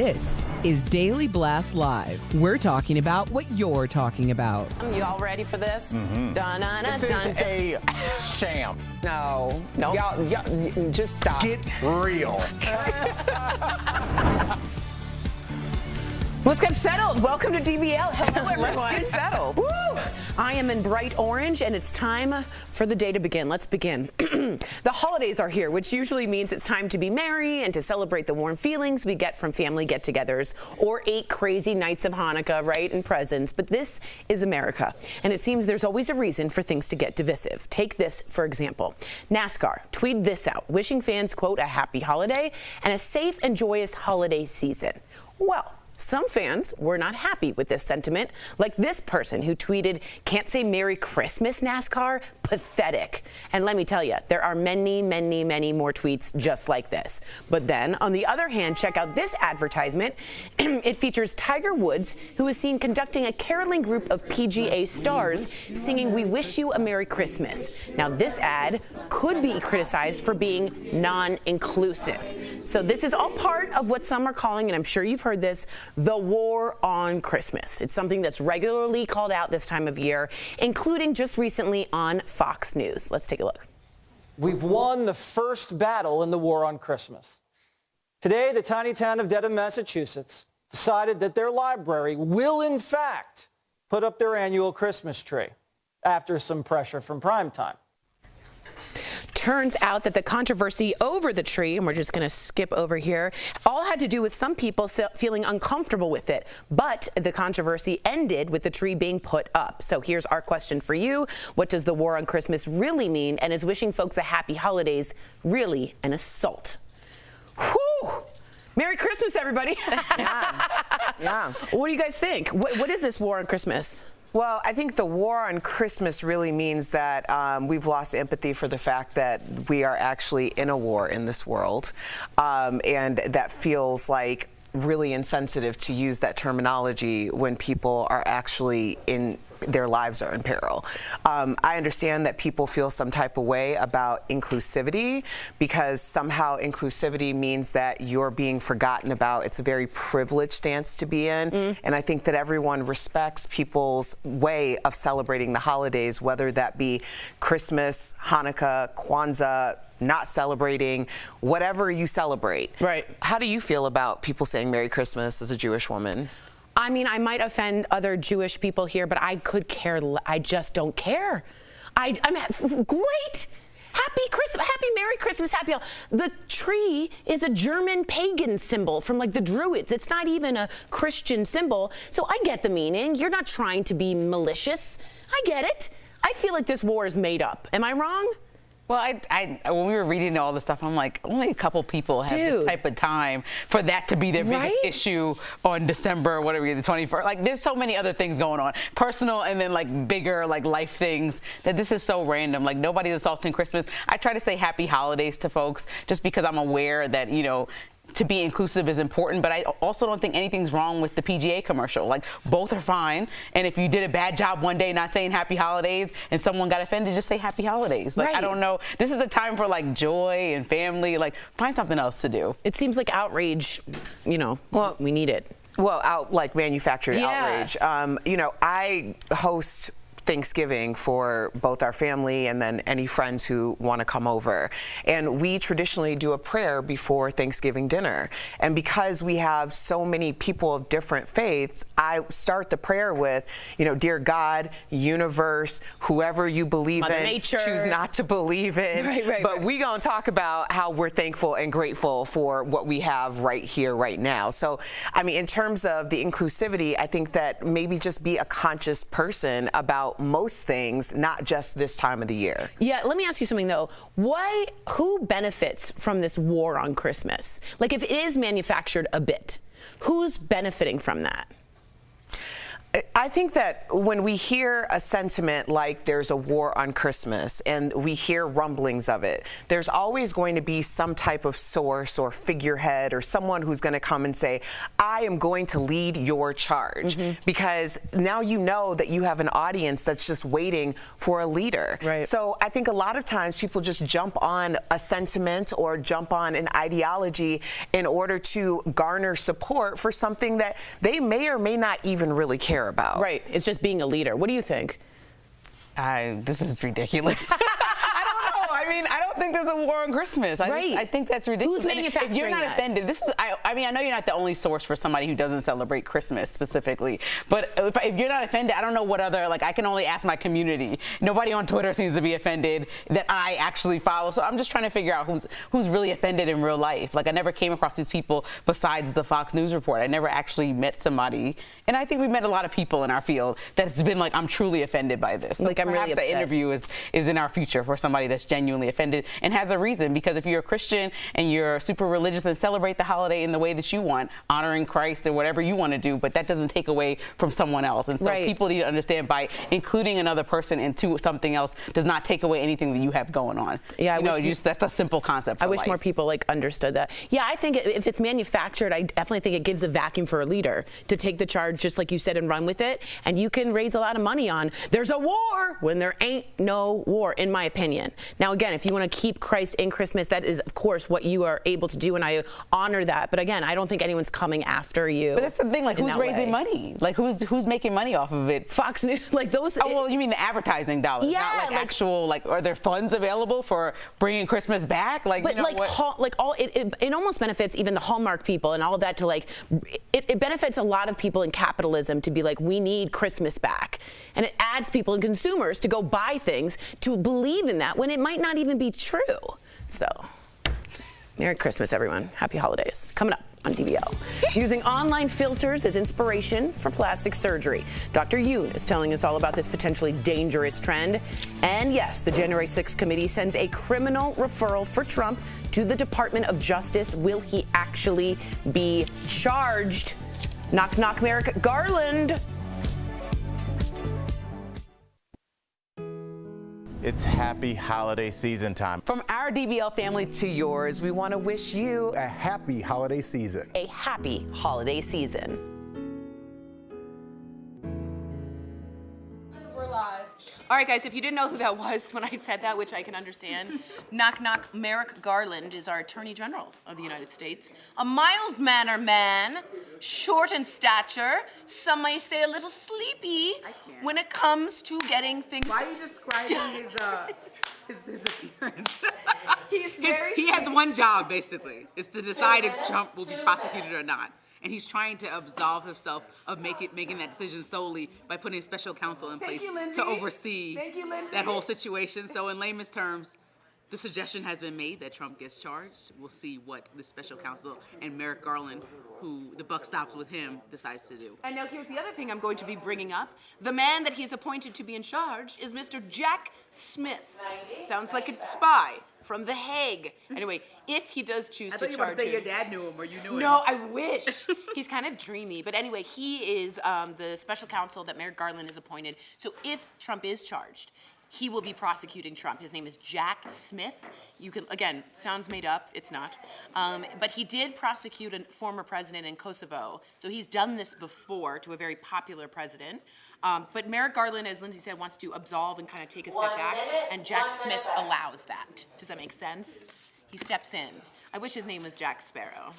This is Daily Blast Live. We're talking about what you're talking about. You all ready for this? This is a sham. No. Y'all, just stop. Get real. Let's get settled. Welcome to DBL. Hello, everyone. Let's get settled. Woo! I am in bright orange, and it's time for the day to begin. Let's begin. The holidays are here, which usually means it's time to be merry and to celebrate the warm feelings we get from family get-togethers or 8 crazy nights of Hanukkah, right, and presents. But this is America, and it seems there's always a reason for things to get divisive. Take this, for example. NASCAR tweeted this out, wishing fans, quote, a happy holiday and a safe and joyous holiday season. Well, some fans were not happy with this sentiment, like this person who tweeted, "Can't say Merry Christmas, NASCAR? Pathetic." And let me tell you, there are many, many, many more tweets just like this. But then, on the other hand, check out this advertisement. It features Tiger Woods, who is seen conducting a caroling group of PGA stars singing "We Wish You a Merry Christmas." Now, this ad could be criticized for being non-inclusive. So this is all part of what some are calling, and I'm sure you've heard this, the war on Christmas. It's something that's regularly called out this time of year, including just recently on Fox News. Let's take a look. We've won the first battle in the war on Christmas. Today, the tiny town of Dedham, Massachusetts, decided that their library will, in fact, put up their annual Christmas tree after some pressure from primetime. Turns out that the controversy over the tree, and we're just going to skip over here, all had to do with some people feeling uncomfortable with it. But the controversy ended with the tree being put up. So here's our question for you. What does the war on Christmas really mean? And is wishing folks a happy holidays really an assault? Whew! Merry Christmas, everybody. Yeah. What do you guys think? What is this war on Christmas? Well, I think the war on Christmas really means that we've lost empathy for the fact that we are actually in a war in this world, and that feels like really insensitive to use that terminology when people are actually in their lives are in peril. I understand that people feel some type of way about inclusivity because somehow inclusivity means that you're being forgotten about. It's a very privileged stance to be in. And I think that everyone respects people's way of celebrating the holidays, whether that be Christmas, Hanukkah, Kwanzaa, not celebrating, whatever you celebrate. Right. How do you feel about people saying Merry Christmas as a Jewish woman? I mean, I might offend other Jewish people here, but I could care. I just don't care. I'm great. Happy Christmas, happy Merry Christmas, happy. The tree is a German pagan symbol from like the Druids. It's not even a Christian symbol. So I get the meaning. You're not trying to be malicious. I get it. I feel like this war is made up. Am I wrong? Well, when we were reading all this stuff, I'm like, only a couple people have the type of time for that to be their biggest issue on December, whatever, the 21st. Like, there's so many other things going on, personal and then like bigger, like life things, that this is so random. Like, nobody's assaulting Christmas. I try to say happy holidays to folks just because I'm aware that, you know, to be inclusive is important, but I also don't think anything's wrong with the PGA commercial. Like, both are fine. And if you did a bad job one day not saying happy holidays and someone got offended, just say happy holidays. Like, I don't know. This is a time for like joy and family. Like, find something else to do. It seems like outrage, you know, well, we need it. Well, like manufactured outrage. You know, I host Thanksgiving for both our family and then any friends who want to come over. And we traditionally do a prayer before Thanksgiving dinner. And because we have so many people of different faiths, I start the prayer with, you know, dear God, universe, whoever you believe Mother in, Nature. Choose not to believe in. But we gonna talk about how we're thankful and grateful for what we have right here, right now. So, I mean, in terms of the inclusivity, I think that maybe just be a conscious person about most things, not just this time of the year. Yeah, let me ask you something though. Who benefits from this war on Christmas? Like, if it is manufactured a bit, who's benefiting from that? I I think that when we hear a sentiment like there's a war on Christmas and we hear rumblings of it, there's always going to be some type of source or figurehead or someone who's going to come and say, I am going to lead your charge. Because now you know that you have an audience that's just waiting for a leader. Right. So I think a lot of times people just jump on a sentiment or jump on an ideology in order to garner support for something that they may or may not even really care about. Right. It's just being a leader. What do you think? This is ridiculous. I don't know. I mean, I don't think there's a war on Christmas. I think that's ridiculous. Who's manufacturing If you're not that? offended, I mean, I know you're not the only source for somebody who doesn't celebrate Christmas specifically, but if you're not offended, I don't know what other, like, I can only ask my community. Nobody on Twitter seems to be offended that I actually follow. So I'm just trying to figure out who's really offended in real life. Like, I never came across these people besides the Fox News report. I never actually met somebody, and I think we met a lot of people in our field that's been like, I'm truly offended by this. So like, I'm really perhaps upset. that interview is in our future for somebody that's genuinely offended and has a reason, because if you're a Christian and you're super religious, then celebrate the holiday in the way that you want, honoring Christ or whatever you want to do, but that doesn't take away from someone else. And so people need to understand, by including another person into something else does not take away anything that you have going on. Yeah, that's a simple concept for I wish life. more people like understood that. Yeah, I think if it's manufactured, I definitely think it gives a vacuum for a leader to take the charge, just like you said, and run with it. And you can raise a lot of money on there's a war when there ain't no war, in my opinion. Now, again, if you want to keep Christ in Christmas, that is, of course, what you are able to do, and I honor that. But again, I don't think anyone's coming after you. But that's the thing, like, who's raising money? Like, who's making money off of it? Fox News, like those. Oh, well, you mean the advertising dollars, Yeah, not like actual, like, are there funds available for bringing Christmas back? Like, But you know, it almost benefits even the Hallmark people and all of that to like, it benefits a lot of people in capitalism to be like, we need Christmas back. And it adds people and consumers to go buy things to believe in that when it might not even be true. So, Merry Christmas, everyone. Happy holidays. Coming up on DBL. Using online filters as inspiration for plastic surgery. Dr. Yoon is telling us all about this potentially dangerous trend. And yes, the January 6th committee sends a criminal referral for Trump to the Department of Justice. Will he actually be charged? Knock, knock, Merrick Garland. It's happy holiday season time. from our DBL family To yours, we want to wish you a happy holiday season. A happy holiday season. We're live. All right, guys, if you didn't know who that was when I said that, which I can understand, knock, knock, Merrick Garland is our Attorney General of the United States. A mild-mannered man, short in stature, some may say a little sleepy when it comes to getting things... Why are you describing his appearance? He has one job, basically, is to decide if Trump will be prosecuted or not. And he's trying to absolve himself of making that decision solely by putting a special counsel in place to oversee that whole situation. So in layman's terms, the suggestion has been made that Trump gets charged. We'll see what the special counsel and Merrick Garland, who the buck stops with him, decides to do. And now here's the other thing I'm going to be bringing up. The man that he's appointed to be in charge is Mr. Jack Smith. Sounds like a spy from The Hague. Anyway, if he does choose to charge him. I thought you were about to say your dad knew him or you knew him. No, I wish. He's kind of dreamy. But anyway, he is the special counsel that Merrick Garland is appointed. So if Trump is charged, he will be prosecuting Trump. His name is Jack Smith. You can, again, sounds made up. It's not. But he did prosecute a former president in Kosovo. So he's done this before to a very popular president. But Merrick Garland, as Lindsay said, wants to absolve and kind of take a step back. And Jack Smith allows that. Does that make sense? He steps in. I wish his name was Jack Sparrow.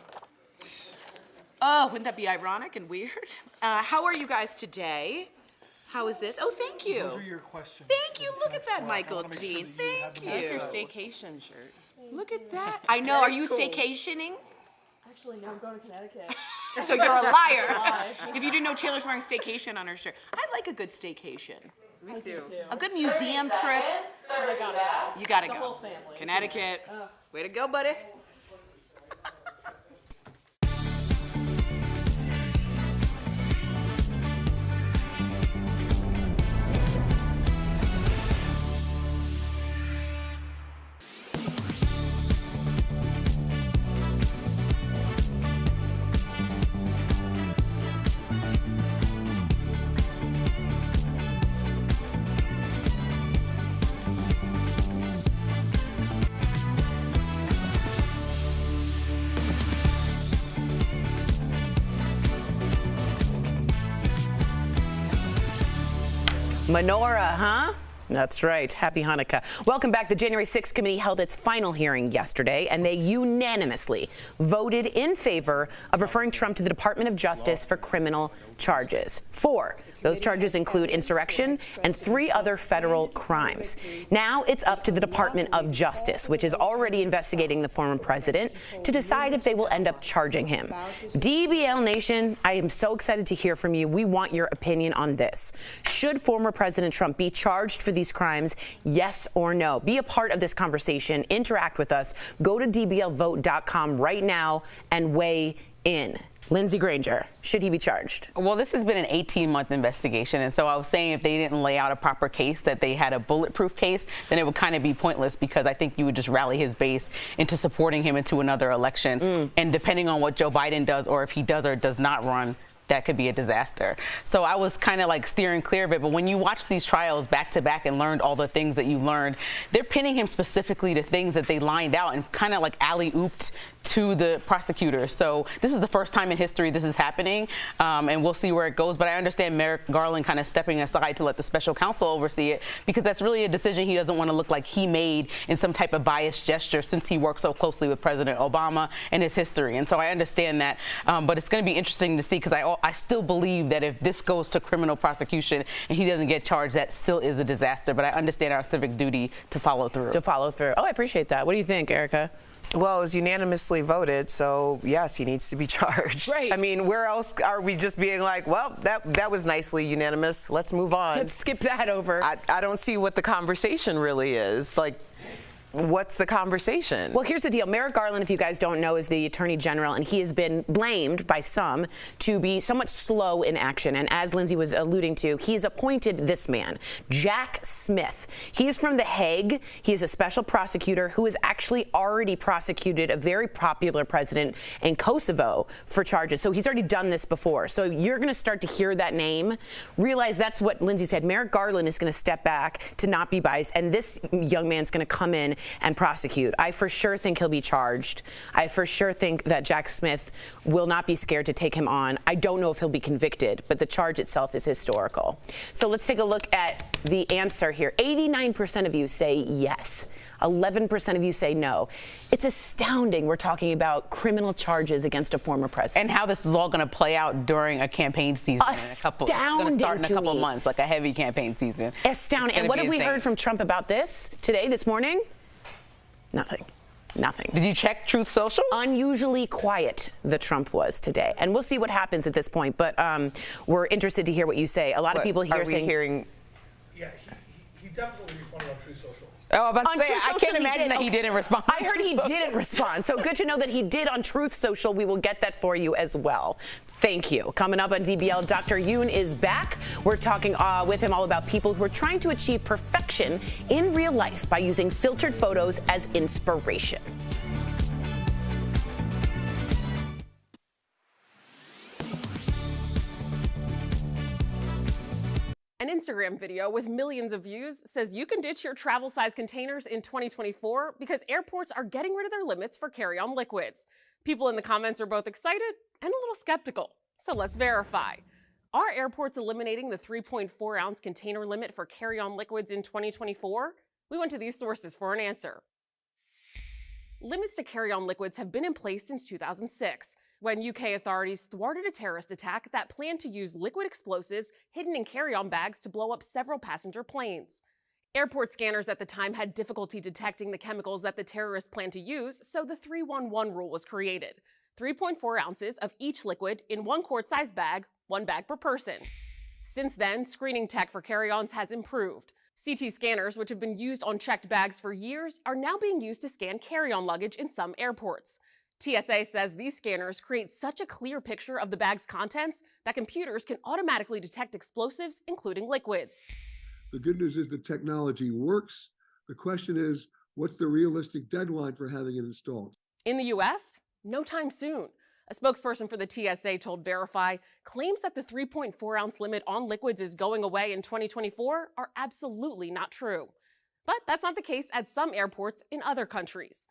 Oh, wouldn't that be ironic and weird? How are you guys today? How is this? Oh, thank you. Those are your questions. Thank you. Look at that, Michael Jean. Thank you. That's your staycation shirt. Look at that. I know. Are you staycationing? Actually, no, I'm going to Connecticut. So you're a liar. If you didn't know, Taylor's wearing staycation on her shirt. I like a good staycation. Me too. A good museum trip. But I gotta go. You gotta The go. whole family. Connecticut. Way to go, buddy. Menorah, huh? That's right. Happy Hanukkah. Welcome back. The January 6th committee held its final hearing yesterday, and they unanimously voted in favor of referring Trump to the Department of Justice for criminal charges. 4. Those charges include insurrection and 3 other federal crimes. Now it's up to the Department of Justice, which is already investigating the former president, to decide if they will end up charging him. DBL Nation, I am so excited to hear from you. We want your opinion on this. Should former President Trump be charged for these crimes? Yes or no? Be a part of this conversation. Interact with us. Go to dblvote.com right now and weigh in. Lindsey Granger, should he be charged? Well, this has been an 18-month investigation, and so I was saying if they didn't lay out a proper case, that they had a bulletproof case, then it would kind of be pointless, because I think you would just rally his base into supporting him into another election. And depending on what Joe Biden does, or if he does or does not run, that could be a disaster. So I was kind of like steering clear of it. But when you watch these trials back to back and learned all the things that you learned, they're pinning him specifically to things that they lined out and kind of like alley-ooped to the prosecutors. So this is the first time in history this is happening, and we'll see where it goes. But I understand Merrick Garland kind of stepping aside to let the special counsel oversee it, because that's really a decision he doesn't want to look like he made in some type of biased gesture, since he worked so closely with President Obama and his history. And so I understand that, but it's going to be interesting to see, because I still believe that if this goes to criminal prosecution and he doesn't get charged, that still is a disaster. But I understand our civic duty to follow through. Oh, I appreciate that. What do you think, Erica? Well, it was unanimously voted, so yes, he needs to be charged. Right. I mean, where else are we just being like, well, that was nicely unanimous, let's move on. Let's skip that over. I don't see what the conversation really is. Like, what's the conversation? Well, here's the deal. Merrick Garland, if you guys don't know, is the Attorney General, and he has been blamed by some to be somewhat slow in action. And as Lindsey was alluding to, he's appointed this man, Jack Smith. He is from The Hague. He is a special prosecutor who has actually already prosecuted a very popular president in Kosovo for charges. So he's already done this before. So you're going to start to hear that name, realize that's what Lindsey said. Merrick Garland is going to step back to not be biased, and this young man's going to come in and prosecute. I for sure think he'll be charged. I for sure think that Jack Smith will not be scared to take him on. I don't know if he'll be convicted, but the charge itself is historical. So let's take a look at the answer here. 89% of you say yes. 11% of you say no. It's astounding. We're talking about criminal charges against a former president. And how this is all going to play out during a campaign season. Astounding. It's going to start in a couple of months, like a heavy campaign season. Astounding. And what have we heard from Trump about this today, this morning? Nothing. Nothing. Did you check Truth Social? Unusually quiet the Trump was today. And we'll see what happens at this point. But we're interested to hear what you say. A lot of people here saying... Yeah, he definitely responded on Truth Social. Oh, I'm about to say, Truth I Social, can't imagine that he didn't respond. I heard he didn't respond. So good to know that he did on Truth Social. We will get that for you as well. Thank you. Coming up on DBL, Dr. Yoon is back. We're talking with him all about people who are trying to achieve perfection in real life by using filtered photos as inspiration. An Instagram video with millions of views says you can ditch your travel-size containers in 2024 because airports are getting rid of their limits for carry-on liquids. People in the comments are both excited and a little skeptical. So let's verify. Are airports eliminating the 3.4-ounce container limit for carry-on liquids in 2024? We went to these sources for an answer. Limits to carry-on liquids have been in place since 2006. When UK authorities thwarted a terrorist attack that planned to use liquid explosives hidden in carry-on bags to blow up several passenger planes. Airport scanners at the time had difficulty detecting the chemicals that the terrorists planned to use, so the 311 rule was created. 3.4 ounces of each liquid in one quart-sized bag, one bag per person. Since then, screening tech for carry-ons has improved. CT scanners, which have been used on checked bags for years, are now being used to scan carry-on luggage in some airports. TSA says these scanners create such a clear picture of the bag's contents that computers can automatically detect explosives, including liquids. The good news is the technology works. The question is, what's the realistic deadline for having it installed? In the US, no time soon. A spokesperson for the TSA told Verify claims that the 3.4-ounce limit on liquids is going away in 2024 are absolutely not true. But that's not the case at some airports in other countries.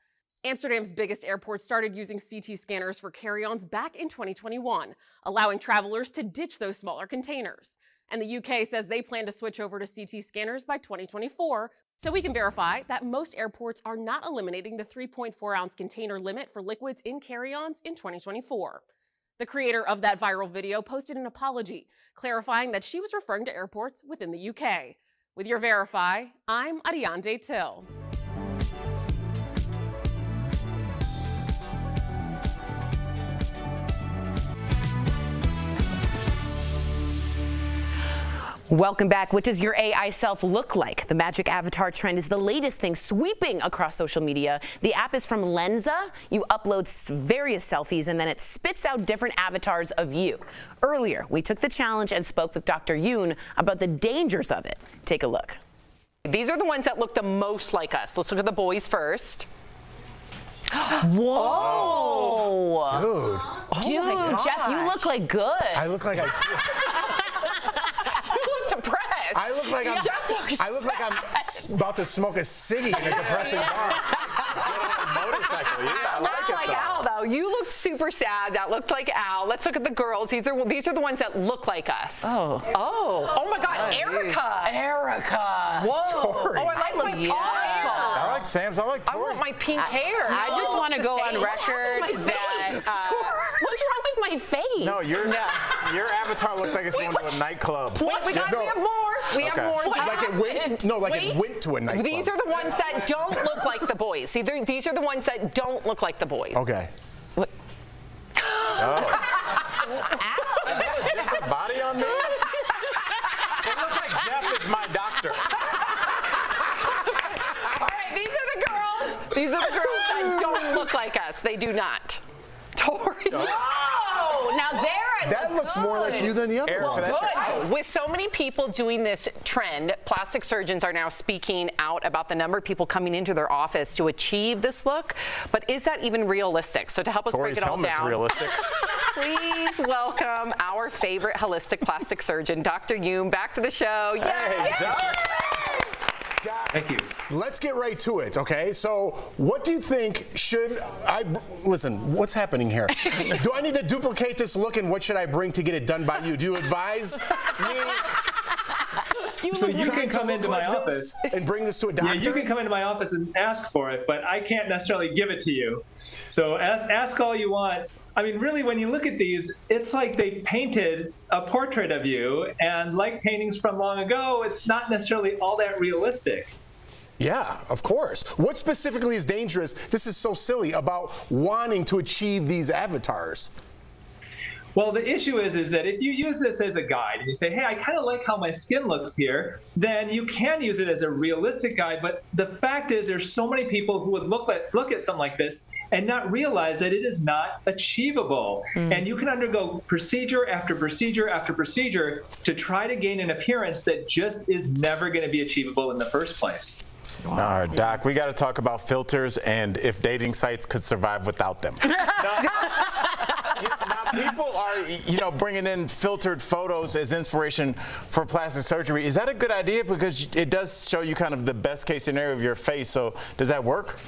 Amsterdam's biggest airport started using CT scanners for carry-ons back in 2021, allowing travelers to ditch those smaller containers. And the UK says they plan to switch over to CT scanners by 2024, so we can verify that most airports are not eliminating the 3.4-ounce container limit for liquids in carry-ons in 2024. The creator of that viral video posted an apology, clarifying that she was referring to airports within the UK. With your Verify, I'm Ariane Till. Welcome back. What does your AI self look like? The magic avatar trend is the latest thing sweeping across social media. The app is from Lensa. You upload various selfies and then it spits out different avatars of you. Earlier, we took the challenge and spoke with Dr. Yoon about the dangers of it. Take a look. These are the ones that look the most like us. Let's look at the boys first. Whoa! Dude, Jeff, you look like good. I look like Depressed. I look like I'm about to smoke a ciggy in a depressing bar. Motorcycle, yeah, I like it like though. Al, though. You look super sad. That looked like Al. Let's look at the girls. These are the ones that look like us. Oh my God, Erica. Erica. Whoa. Tori. Oh, I like my pink hair. I like Sam's. I like I Tori's. want my pink hair. I just want to go on record that. what's wrong with my face? No, your avatar looks like it's going to a nightclub. Wait, we have more. We have more. It went to a nightclub. These are the ones that don't look like the boys. See, these are the ones that don't look like the boys. Okay. Oh. Is that a different body on me? It looks like Jeff is my doctor. All right, these are the girls. These are the girls that don't look like us. They do not. Tori. Oh, now that looks more like you than the other one. Good. With so many people doing this trend, plastic surgeons are now speaking out about the number of people coming into their office to achieve this look. But is that even realistic? So to help us Tori's break it all helmet's down, realistic. please welcome our favorite holistic plastic surgeon, Dr. Yoon, back to the show. Yay! Hey, Doc. Thank you. Let's get right to it, okay? So, what do you think listen, what's happening here? Do I need to duplicate this look, and what should I bring to get it done by you? Do you advise me? So you can come into my office and bring this to a doctor? Yeah, you can come into my office and ask for it, but I can't necessarily give it to you. So ask all you want. I mean, really, when you look at these, it's like they painted a portrait of you, and like paintings from long ago, it's not necessarily all that realistic. Yeah, of course. What specifically is dangerous, this is so silly, about wanting to achieve these avatars? Well, the issue is that if you use this as a guide and you say, hey, I kind of like how my skin looks here, then you can use it as a realistic guide. But the fact is there's so many people who would look at something like this and not realize that it is not achievable. And you can undergo procedure after procedure after procedure to try to gain an appearance that just is never going to be achievable in the first place. All right, Doc, we got to talk about filters and if dating sites could survive without them. Now, people are, bringing in filtered photos as inspiration for plastic surgery. Is that a good idea? Because it does show you kind of the best case scenario of your face. So does that work?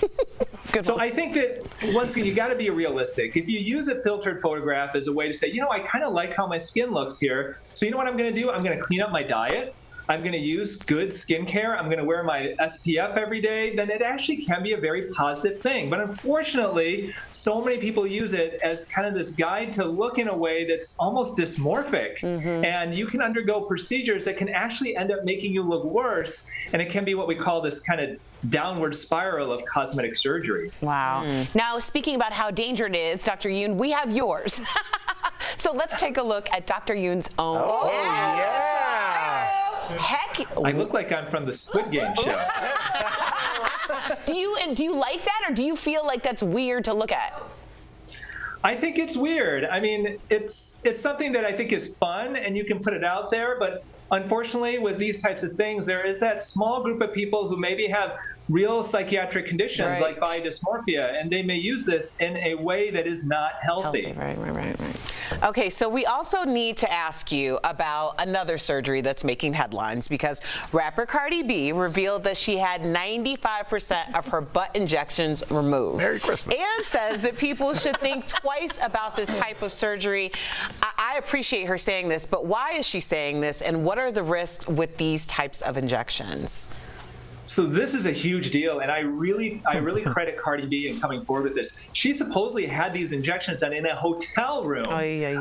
So I think that, once again, you got to be realistic. If you use a filtered photograph as a way to say, I kind of like how my skin looks here. So you know what I'm going to do? I'm going to clean up my diet. I'm going to use good skincare, I'm going to wear my SPF every day, then it actually can be a very positive thing. But unfortunately, so many people use it as kind of this guide to look in a way that's almost dysmorphic. And you can undergo procedures that can actually end up making you look worse. And it can be what we call this kind of downward spiral of cosmetic surgery. Wow. Now, speaking about how dangerous it is, Dr. Yoon, we have yours. So let's take a look at Dr. Yoon's own. Oh, yeah. Heck, I look like I'm from the Squid Game show. Do you like that, or do you feel like that's weird to look at? I think it's weird. I mean, it's something that I think is fun, and you can put it out there, but unfortunately, with these types of things, there is that small group of people who maybe have real psychiatric conditions like body dysmorphia, and they may use this in a way that is not healthy. Right. Okay, so we also need to ask you about another surgery that's making headlines because rapper Cardi B revealed that she had 95% of her butt injections removed. Merry Christmas. And says that people should think twice about this type of surgery. I appreciate her saying this, but why is she saying this, and what are the risks with these types of injections? So this is a huge deal, and I really credit Cardi B in coming forward with this. She supposedly had these injections done in a hotel room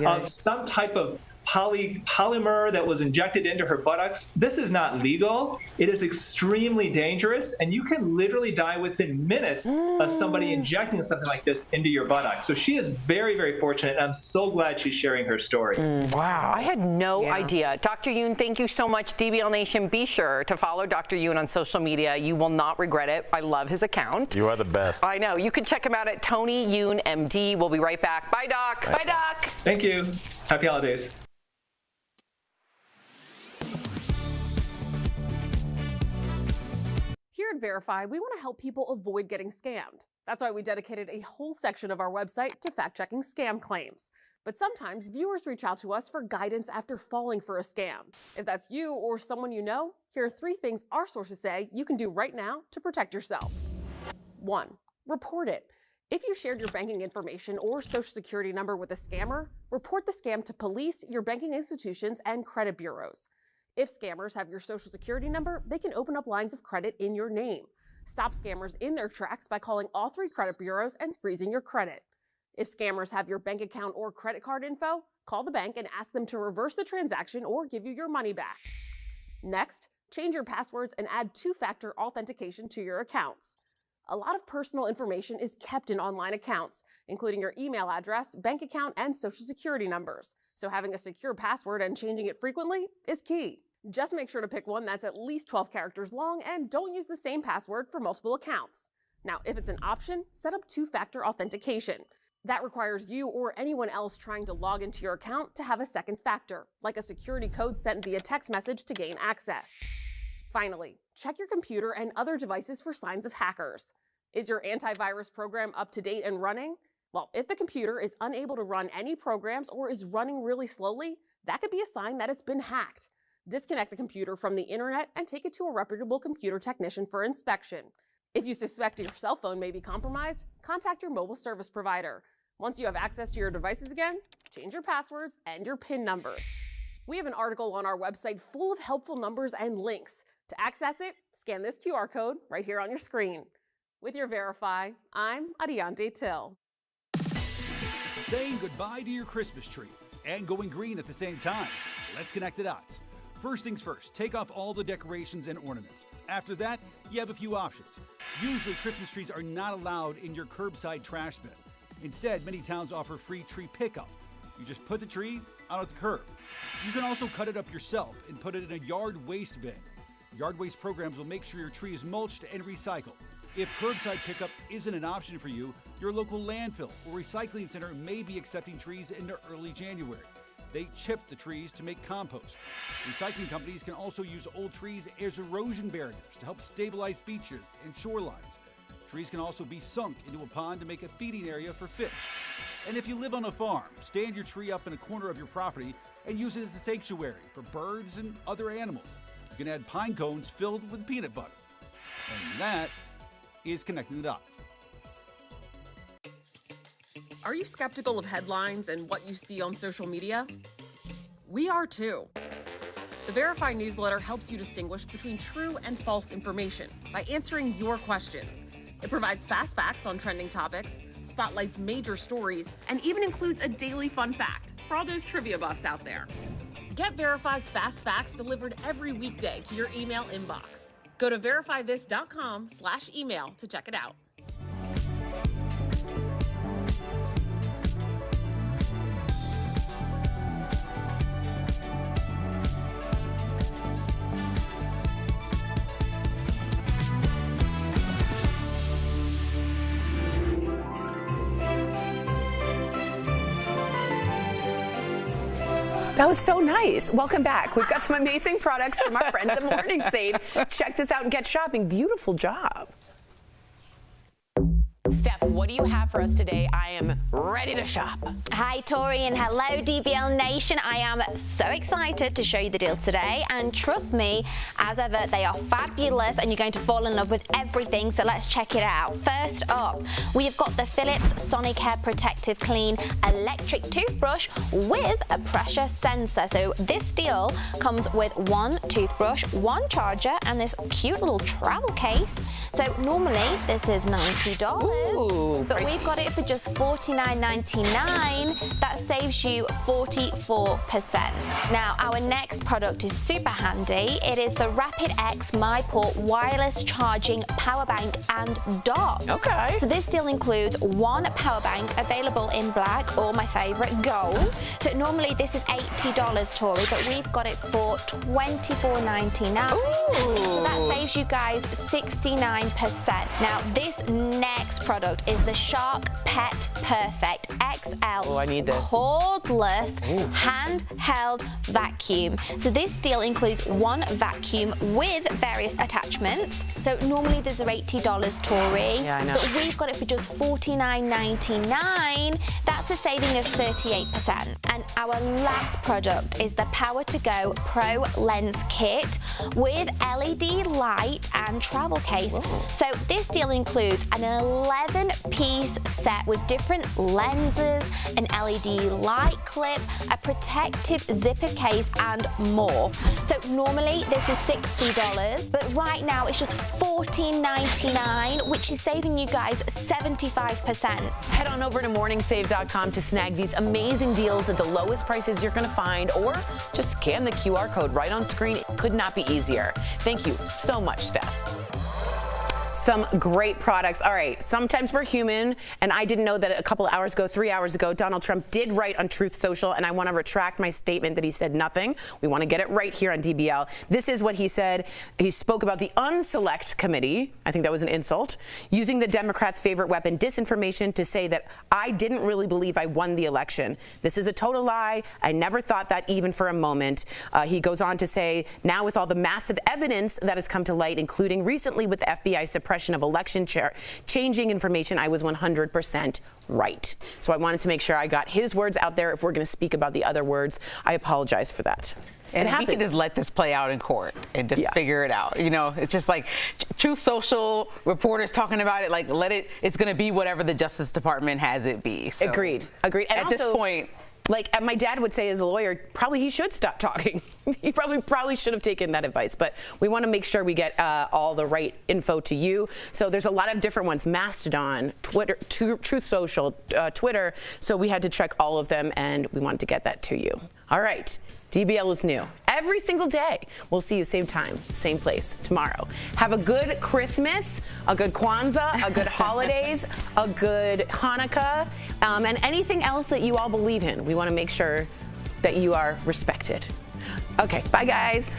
of some type of polymer that was injected into her buttocks. This is not legal. It is extremely dangerous, and you can literally die within minutes of somebody injecting something like this into your buttocks. So she is very, very fortunate, and I'm so glad she's sharing her story. Wow. I had no idea. Dr. Yoon, thank you so much. DBL Nation, be sure to follow Dr. Yoon on social media. You will not regret it. I love his account. You are the best. I know. You can check him out at Tony Yoon MD. We'll be right back. Bye, Doc. Bye, Doc. Thank you. Happy holidays. Here at Verify, we want to help people avoid getting scammed. That's why we dedicated a whole section of our website to fact-checking scam claims. But sometimes viewers reach out to us for guidance after falling for a scam. If that's you or someone you know, here are 3 things our sources say you can do right now to protect yourself. 1. Report it. If you shared your banking information or social security number with a scammer, report the scam to police, your banking institutions, and credit bureaus. If scammers have your social security number, they can open up lines of credit in your name. Stop scammers in their tracks by calling all 3 credit bureaus and freezing your credit. If scammers have your bank account or credit card info, call the bank and ask them to reverse the transaction or give you your money back. Next, change your passwords and add 2-factor authentication to your accounts. A lot of personal information is kept in online accounts, including your email address, bank account, and social security numbers. So having a secure password and changing it frequently is key. Just make sure to pick one that's at least 12 characters long and don't use the same password for multiple accounts. Now, if it's an option, set up 2-factor authentication. That requires you or anyone else trying to log into your account to have a second factor, like a security code sent via text message to gain access. Finally, check your computer and other devices for signs of hackers. Is your antivirus program up to date and running? Well, if the computer is unable to run any programs or is running really slowly, that could be a sign that it's been hacked. Disconnect the computer from the internet and take it to a reputable computer technician for inspection. If you suspect your cell phone may be compromised, contact your mobile service provider. Once you have access to your devices again, change your passwords and your PIN numbers. We have an article on our website full of helpful numbers and links. To access it, scan this QR code right here on your screen. With your Verify, I'm Adiante Till. Saying goodbye to your Christmas tree and going green at the same time. Let's connect the dots. First things first, take off all the decorations and ornaments. After that, you have a few options. Usually, Christmas trees are not allowed in your curbside trash bin. Instead, many towns offer free tree pickup. You just put the tree out at the curb. You can also cut it up yourself and put it in a yard waste bin. Yard waste programs will make sure your tree is mulched and recycled. If curbside pickup isn't an option for you, your local landfill or recycling center may be accepting trees into early January. They chip the trees to make compost. Recycling companies can also use old trees as erosion barriers to help stabilize beaches and shorelines. Trees can also be sunk into a pond to make a feeding area for fish. And if you live on a farm, stand your tree up in a corner of your property and use it as a sanctuary for birds and other animals. You can add pine cones filled with peanut butter. And that is connecting the dots. Are you skeptical of headlines and what you see on social media? We are too. The Verify newsletter helps you distinguish between true and false information by answering your questions. It provides fast facts on trending topics, spotlights major stories, and even includes a daily fun fact for all those trivia buffs out there. Get Verify's fast facts delivered every weekday to your email inbox. Go to verifythis.com/email to check it out. That was so nice. Welcome back. We've got some amazing products from our friends at Morning Save. Check this out and get shopping. Beautiful job. Steph, what do you have for us today? I am ready to shop. Hi, Tori, and hello, DBL Nation. I am so excited to show you the deals today, and trust me, as ever, they are fabulous, and you're going to fall in love with everything, so let's check it out. First up, we have got the Philips Sonicare Protective Clean electric toothbrush with a pressure sensor. So this deal comes with one toothbrush, one charger, and this cute little travel case. So normally, this is $90. Ooh, but we've got it for just $49.99. That saves you 44%. Now, our next product is super handy. It is the Rapid X MyPort wireless charging power bank and dock. Okay. So this deal includes one power bank available in black or my favorite, gold. So normally this is $80, Tori, but we've got it for $24.99. So that saves you guys 69%. Now, this next product is the Shark Pet Perfect XL I need this. cordless handheld vacuum. So this deal includes one vacuum with various attachments. So normally there's $80, Tori. Yeah, I know. But we've got it for just $49.99. That's a saving of 38%. And our last product is the Power to Go Pro Lens Kit with LED light and travel case. So this deal includes an 11-piece set with different lenses, an LED light clip, a protective zipper case, and more. So normally this is $60, but right now it's just $14.99, which is saving you guys 75%. Head on over to morningsave.com to snag these amazing deals at the lowest prices you're going to find, or just scan the QR code right on screen. It could not be easier. Thank you so much, Steph. Some great products. All right, sometimes we're human, and I didn't know that a couple hours ago, 3 hours ago, Donald Trump did write on Truth Social, and I want to retract my statement that he said nothing. We want to get it right here on DBL. This is what he said. He spoke about the unselect committee. I think that was an insult. Using the Democrats' favorite weapon, disinformation, to say that I didn't really believe I won the election. This is a total lie. I never thought that even for a moment. He goes on to say, now with all the massive evidence that has come to light, including recently with the FBI suppression of election changing information, I was 100% right. So I wanted to make sure I got his words out there. If we're going to speak about the other words, I apologize for that. And we can just let this play out in court and just figure it out. You know, it's just like Truth Social reporters talking about it, like it's going to be whatever the Justice Department has it be. So Agreed. And at also, this point, like my dad would say as a lawyer, probably he should stop talking. He probably should have taken that advice. But we want to make sure we get all the right info to you. So there's a lot of different ones: Mastodon, Twitter, Truth Social, Twitter. So we had to check all of them, and we wanted to get that to you. All right. DBL is new every single day. We'll see you same time, same place tomorrow. Have a good Christmas, a good Kwanzaa, a good holidays, a good Hanukkah, and anything else that you all believe in. We want to make sure that you are respected. Okay, bye guys.